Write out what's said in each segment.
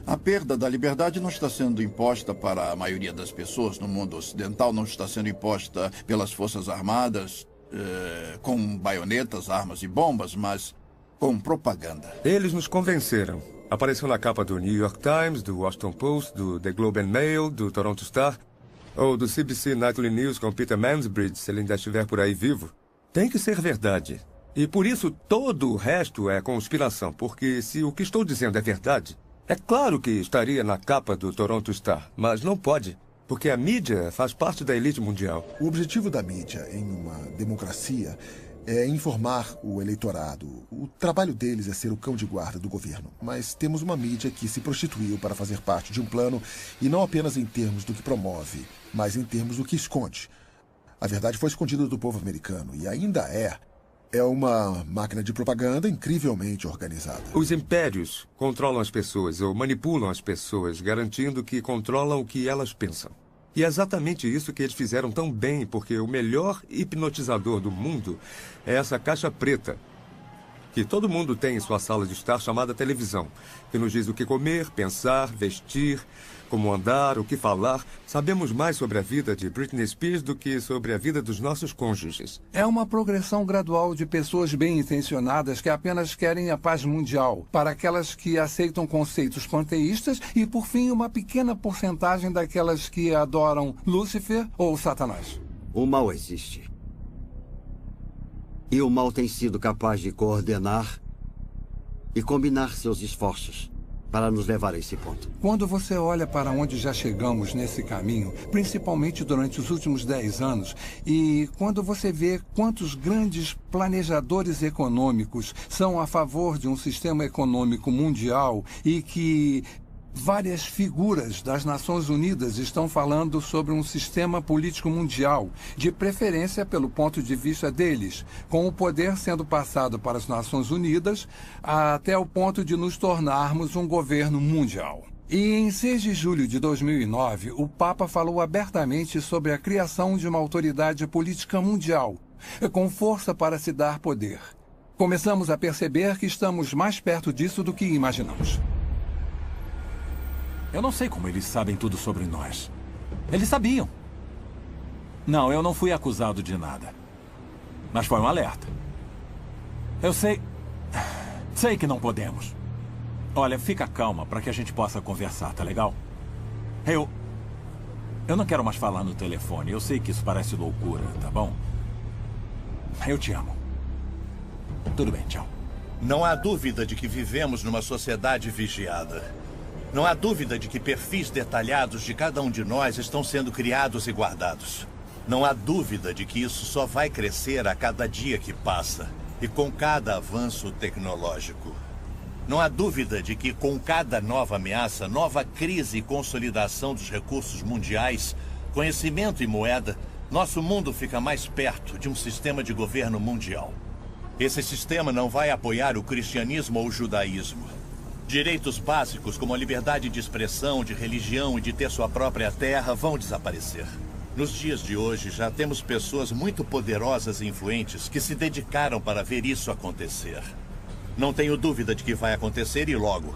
A perda da liberdade não está sendo imposta para a maioria das pessoas no mundo ocidental, não está sendo imposta pelas forças armadas, com baionetas, armas e bombas, mas com propaganda. Eles nos convenceram. Apareceu na capa do New York Times, do Washington Post, do The Globe and Mail, do Toronto Star, ou do CBC Nightly News com Peter Mansbridge, se ele ainda estiver por aí vivo. Tem que ser verdade. E por isso todo o resto é conspiração, porque se o que estou dizendo é verdade, é claro que estaria na capa do Toronto Star, mas não pode, porque a mídia faz parte da elite mundial. O objetivo da mídia em uma democracia é informar o eleitorado. O trabalho deles é ser o cão de guarda do governo. Mas temos uma mídia que se prostituiu para fazer parte de um plano, e não apenas em termos do que promove, mas em termos do que esconde. A verdade foi escondida do povo americano, e ainda é. É uma máquina de propaganda incrivelmente organizada. Os impérios controlam as pessoas ou manipulam as pessoas, garantindo que controlam o que elas pensam. E é exatamente isso que eles fizeram tão bem, porque o melhor hipnotizador do mundo é essa caixa preta, que todo mundo tem em sua sala de estar, chamada televisão, que nos diz o que comer, pensar, vestir, como andar, o que falar. Sabemos mais sobre a vida de Britney Spears do que sobre a vida dos nossos cônjuges. É uma progressão gradual de pessoas bem-intencionadas que apenas querem a paz mundial, para aquelas que aceitam conceitos panteístas e, por fim, uma pequena porcentagem daquelas que adoram Lúcifer ou Satanás. O mal existe. E o mal tem sido capaz de coordenar e combinar seus esforços para nos levar a esse ponto. Quando você olha para onde já chegamos nesse caminho, principalmente durante os últimos 10 anos, e quando você vê quantos grandes planejadores econômicos são a favor de um sistema econômico mundial e que várias figuras das Nações Unidas estão falando sobre um sistema político mundial, de preferência pelo ponto de vista deles, com o poder sendo passado para as Nações Unidas até o ponto de nos tornarmos um governo mundial. E em 6 de julho de 2009, o Papa falou abertamente sobre a criação de uma autoridade política mundial, com força para se dar poder. Começamos a perceber que estamos mais perto disso do que imaginamos. Eu não sei como eles sabem tudo sobre nós. Eles sabiam. Não, eu não fui acusado de nada. Mas foi um alerta. Eu sei... Sei que não podemos. Olha, fica calma para que a gente possa conversar, tá legal? Eu não quero mais falar no telefone. Eu sei que isso parece loucura, tá bom? Eu te amo. Tudo bem, tchau. Não há dúvida de que vivemos numa sociedade vigiada. Não há dúvida de que perfis detalhados de cada um de nós estão sendo criados e guardados. Não há dúvida de que isso só vai crescer a cada dia que passa e com cada avanço tecnológico. Não há dúvida de que com cada nova ameaça, nova crise e consolidação dos recursos mundiais, conhecimento e moeda, nosso mundo fica mais perto de um sistema de governo mundial. Esse sistema não vai apoiar o cristianismo ou o judaísmo. Direitos básicos como a liberdade de expressão, de religião e de ter sua própria terra vão desaparecer. Nos dias de hoje, já temos pessoas muito poderosas e influentes que se dedicaram para ver isso acontecer. Não tenho dúvida de que vai acontecer e logo.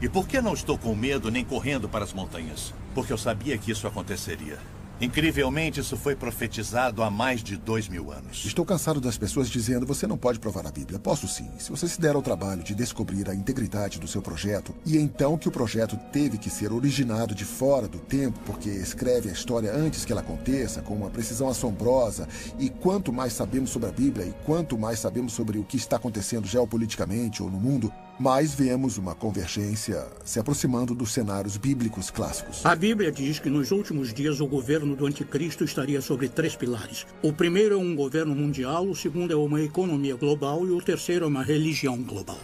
E por que não estou com medo nem correndo para as montanhas? Porque eu sabia que isso aconteceria. Incrivelmente, isso foi profetizado há mais de 2000 anos. Estou cansado das pessoas dizendo: você não pode provar a Bíblia. Posso sim, se você se der ao trabalho de descobrir a integridade do seu projeto, e então que o projeto teve que ser originado de fora do tempo, porque escreve a história antes que ela aconteça, com uma precisão assombrosa, e quanto mais sabemos sobre a Bíblia, e quanto mais sabemos sobre o que está acontecendo geopoliticamente ou no mundo, mais vemos uma convergência se aproximando dos cenários bíblicos clássicos. A Bíblia diz que nos últimos dias o governo do anticristo estaria sobre 3 pilares. O primeiro é um governo mundial, o segundo é uma economia global e o terceiro é uma religião global.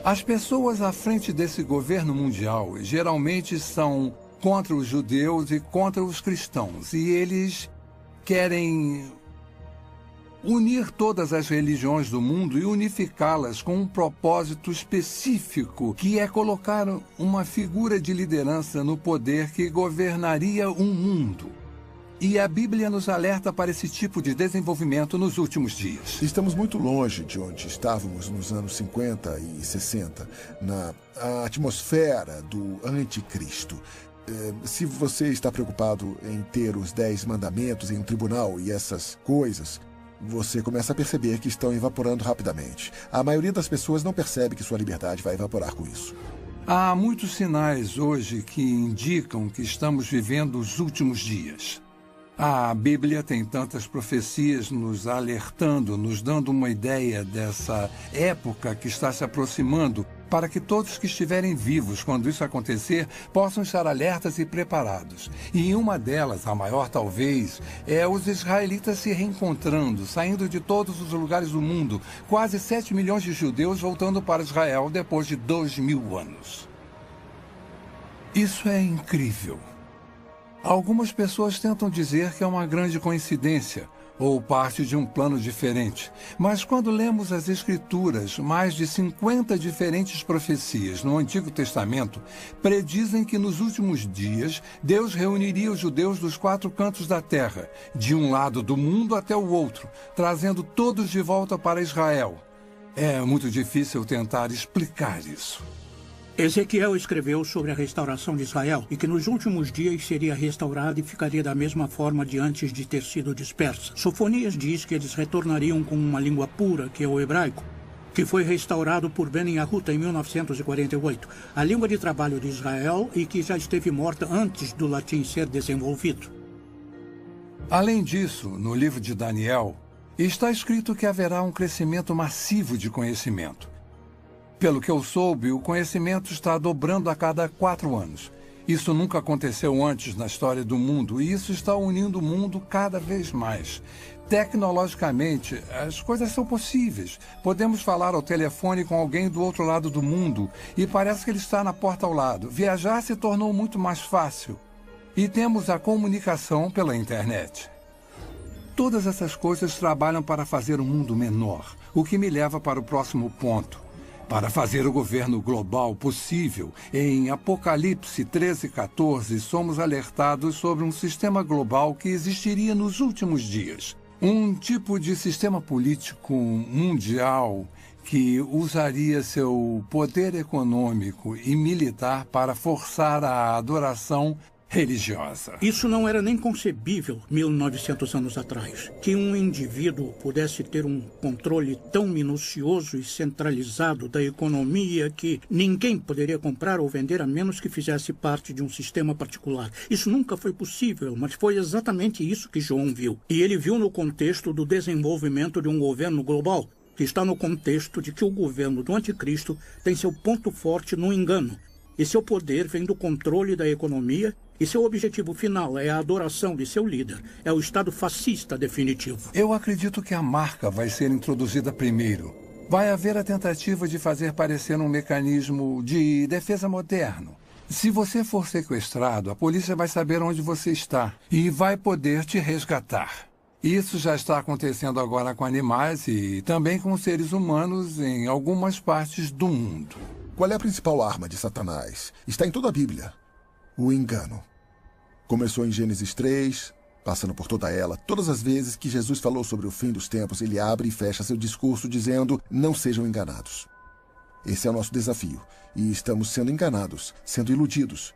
As pessoas à frente desse governo mundial geralmente são contra os judeus e contra os cristãos, e eles querem unir todas as religiões do mundo e unificá-las com um propósito específico, que é colocar uma figura de liderança no poder que governaria um mundo. E a Bíblia nos alerta para esse tipo de desenvolvimento nos últimos dias. Estamos muito longe de onde estávamos nos anos 50 e 60, na atmosfera do anticristo. Se você está preocupado em ter os 10 mandamentos em um tribunal e essas coisas, você começa a perceber que estão evaporando rapidamente. A maioria das pessoas não percebe que sua liberdade vai evaporar com isso. Há muitos sinais hoje que indicam que estamos vivendo os últimos dias. A Bíblia tem tantas profecias nos alertando, nos dando uma ideia dessa época que está se aproximando, para que todos que estiverem vivos quando isso acontecer possam estar alertas e preparados. E uma delas, a maior talvez, é os israelitas se reencontrando, saindo de todos os lugares do mundo, quase 7 milhões de judeus voltando para Israel depois de 2000 anos. Isso é incrível. Algumas pessoas tentam dizer que é uma grande coincidência ou parte de um plano diferente. Mas quando lemos as Escrituras, mais de 50 diferentes profecias no Antigo Testamento predizem que nos últimos dias Deus reuniria os judeus dos 4 cantos da terra, de um lado do mundo até o outro, trazendo todos de volta para Israel. É muito difícil tentar explicar isso. Ezequiel escreveu sobre a restauração de Israel e que nos últimos dias seria restaurada e ficaria da mesma forma de antes de ter sido dispersa. Sofonias diz que eles retornariam com uma língua pura, que é o hebraico, que foi restaurado por Ben Yahuta em 1948, a língua de trabalho de Israel e que já esteve morta antes do latim ser desenvolvido. Além disso, no livro de Daniel, está escrito que haverá um crescimento massivo de conhecimento. Pelo que eu soube, o conhecimento está dobrando a cada 4 anos. Isso nunca aconteceu antes na história do mundo e isso está unindo o mundo cada vez mais. Tecnologicamente, as coisas são possíveis. Podemos falar ao telefone com alguém do outro lado do mundo e parece que ele está na porta ao lado. Viajar se tornou muito mais fácil. E temos a comunicação pela internet. Todas essas coisas trabalham para fazer o mundo menor, o que me leva para o próximo ponto. Para fazer o governo global possível, em Apocalipse 13:14, somos alertados sobre um sistema global que existiria nos últimos dias. Um tipo de sistema político mundial que usaria seu poder econômico e militar para forçar a adoração religiosa. Isso não era nem concebível 1900 anos atrás. Que um indivíduo pudesse ter um controle tão minucioso e centralizado da economia que ninguém poderia comprar ou vender a menos que fizesse parte de um sistema particular. Isso nunca foi possível, mas foi exatamente isso que João viu. E ele viu no contexto do desenvolvimento de um governo global, que está no contexto de que o governo do anticristo tem seu ponto forte no engano. E seu poder vem do controle da economia e seu objetivo final é a adoração de seu líder. É o Estado fascista definitivo. Eu acredito que a marca vai ser introduzida primeiro. Vai haver a tentativa de fazer parecer um mecanismo de defesa moderno. Se você for sequestrado, a polícia vai saber onde você está e vai poder te resgatar. Isso já está acontecendo agora com animais e também com seres humanos em algumas partes do mundo. Qual é a principal arma de Satanás? Está em toda a Bíblia. O engano. Começou em Gênesis 3, passando por toda ela. Todas as vezes que Jesus falou sobre o fim dos tempos, ele abre e fecha seu discurso dizendo: não sejam enganados. Esse é o nosso desafio. E estamos sendo enganados, sendo iludidos.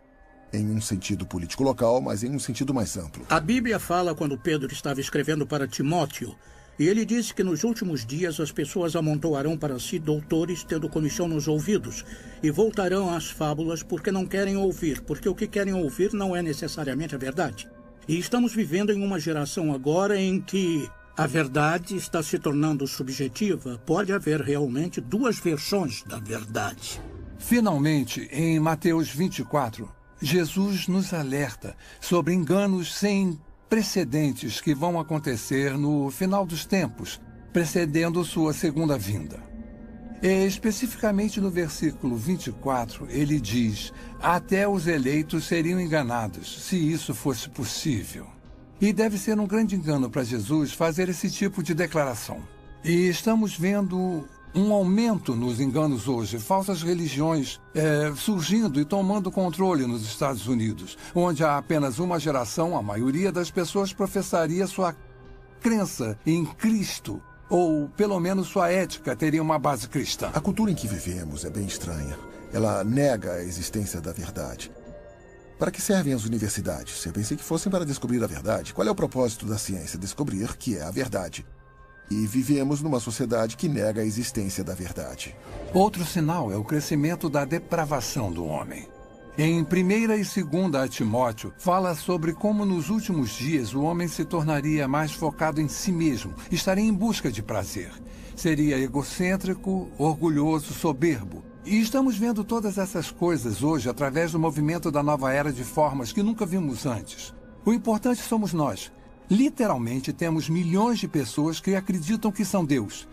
Em um sentido político local, mas em um sentido mais amplo. A Bíblia fala quando Pedro estava escrevendo para Timóteo. E ele disse que nos últimos dias as pessoas amontoarão para si doutores tendo comichão nos ouvidos e voltarão às fábulas porque não querem ouvir, porque o que querem ouvir não é necessariamente a verdade. E estamos vivendo em uma geração agora em que a verdade está se tornando subjetiva. Pode haver realmente 2 versões da verdade. Finalmente, em Mateus 24, Jesus nos alerta sobre enganos sem precedentes que vão acontecer no final dos tempos, precedendo sua segunda vinda. Especificamente no versículo 24, ele diz: até os eleitos seriam enganados, se isso fosse possível. E deve ser um grande engano para Jesus fazer esse tipo de declaração. E estamos vendo um aumento nos enganos hoje, falsas religiões surgindo e tomando controle nos Estados Unidos, onde há apenas uma geração, a maioria das pessoas professaria sua crença em Cristo, ou pelo menos sua ética teria uma base cristã. A cultura em que vivemos é bem estranha. Ela nega a existência da verdade. Para que servem as universidades? Eu pensei que fossem para descobrir a verdade. Qual é o propósito da ciência? Descobrir que é a verdade. E vivemos numa sociedade que nega a existência da verdade. Outro sinal é o crescimento da depravação do homem. Em 1ª e 2ª Timóteo, fala sobre como nos últimos dias o homem se tornaria mais focado em si mesmo, estaria em busca de prazer. Seria egocêntrico, orgulhoso, soberbo. E estamos vendo todas essas coisas hoje através do movimento da nova era de formas que nunca vimos antes. O importante somos nós. Literalmente temos milhões de pessoas que acreditam que são Deus.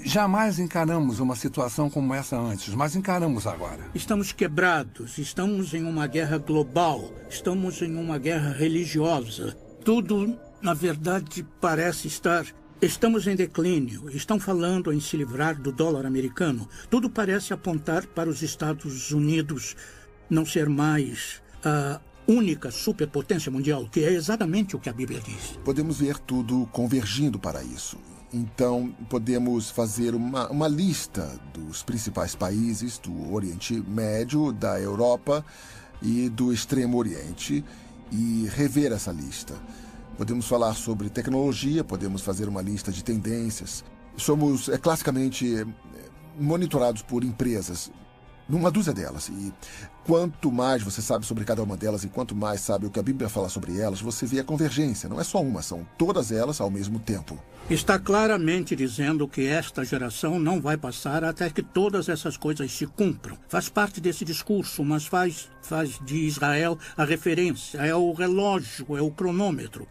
Jamais encaramos uma situação como essa antes, mas encaramos agora. Estamos quebrados, estamos em uma guerra global, estamos em uma guerra religiosa. Tudo, na verdade, parece estar... Estamos em declínio, estão falando em se livrar do dólar americano. Tudo parece apontar para os Estados Unidos não ser mais a única superpotência mundial, que é exatamente o que a Bíblia diz. Podemos ver tudo convergindo para isso. Então, podemos fazer uma lista dos principais países do Oriente Médio, da Europa e do Extremo Oriente e rever essa lista. Podemos falar sobre tecnologia, podemos fazer uma lista de tendências. Somos classicamente monitorados por empresas, numa dúzia delas. E quanto mais você sabe sobre cada uma delas e quanto mais sabe o que a Bíblia fala sobre elas, você vê a convergência. Não é só uma, são todas elas ao mesmo tempo. Está claramente dizendo que esta geração não vai passar até que todas essas coisas se cumpram. Faz parte desse discurso, mas faz de Israel a referência, é o relógio, é o cronômetro.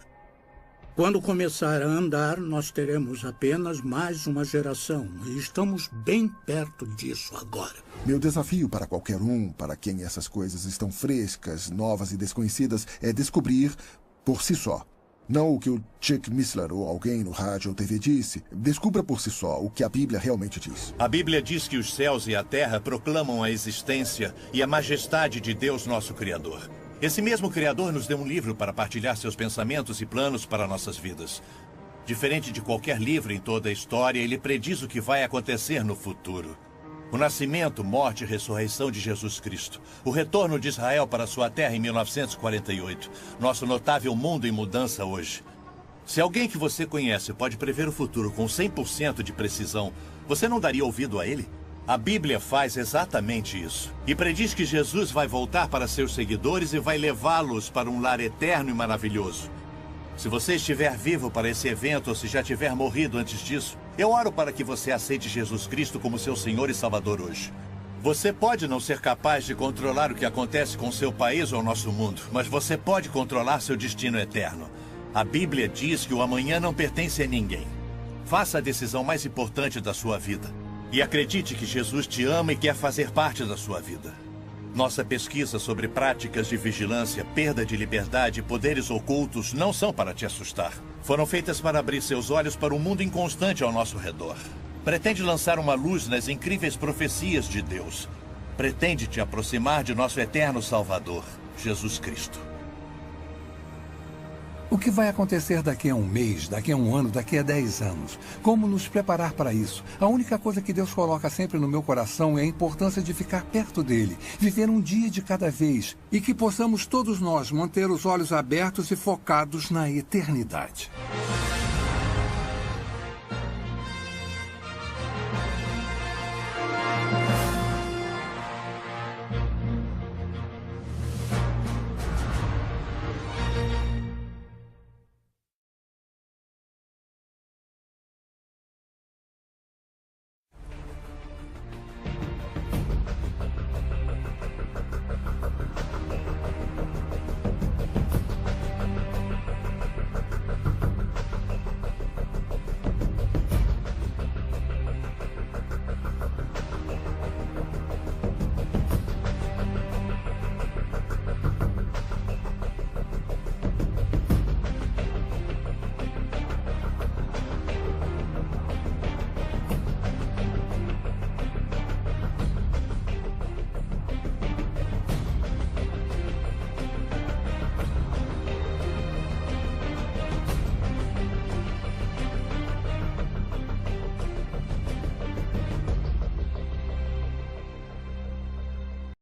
Quando começar a andar, nós teremos apenas mais uma geração. E estamos bem perto disso agora. Meu desafio para qualquer um, para quem essas coisas estão frescas, novas e desconhecidas, é descobrir por si só. Não o que o Chuck Missler ou alguém no rádio ou TV disse. Descubra por si só o que a Bíblia realmente diz. A Bíblia diz que os céus e a terra proclamam a existência e a majestade de Deus, nosso Criador. Esse mesmo Criador nos deu um livro para partilhar seus pensamentos e planos para nossas vidas. Diferente de qualquer livro em toda a história, ele prediz o que vai acontecer no futuro. O nascimento, morte e ressurreição de Jesus Cristo. O retorno de Israel para sua terra em 1948. Nosso notável mundo em mudança hoje. Se alguém que você conhece pode prever o futuro com 100% de precisão, você não daria ouvido a ele? A Bíblia faz exatamente isso. E prediz que Jesus vai voltar para seus seguidores e vai levá-los para um lar eterno e maravilhoso. Se você estiver vivo para esse evento ou se já tiver morrido antes disso, eu oro para que você aceite Jesus Cristo como seu Senhor e Salvador hoje. Você pode não ser capaz de controlar o que acontece com seu país ou nosso mundo, mas você pode controlar seu destino eterno. A Bíblia diz que o amanhã não pertence a ninguém. Faça a decisão mais importante da sua vida. E acredite que Jesus te ama e quer fazer parte da sua vida. Nossa pesquisa sobre práticas de vigilância, perda de liberdade e poderes ocultos não são para te assustar. Foram feitas para abrir seus olhos para um mundo inconstante ao nosso redor. Pretende lançar uma luz nas incríveis profecias de Deus. Pretende te aproximar de nosso eterno Salvador, Jesus Cristo. O que vai acontecer daqui a um mês, daqui a um ano, daqui a 10 anos? Como nos preparar para isso? A única coisa que Deus coloca sempre no meu coração é a importância de ficar perto dele, viver um dia de cada vez e que possamos todos nós manter os olhos abertos e focados na eternidade.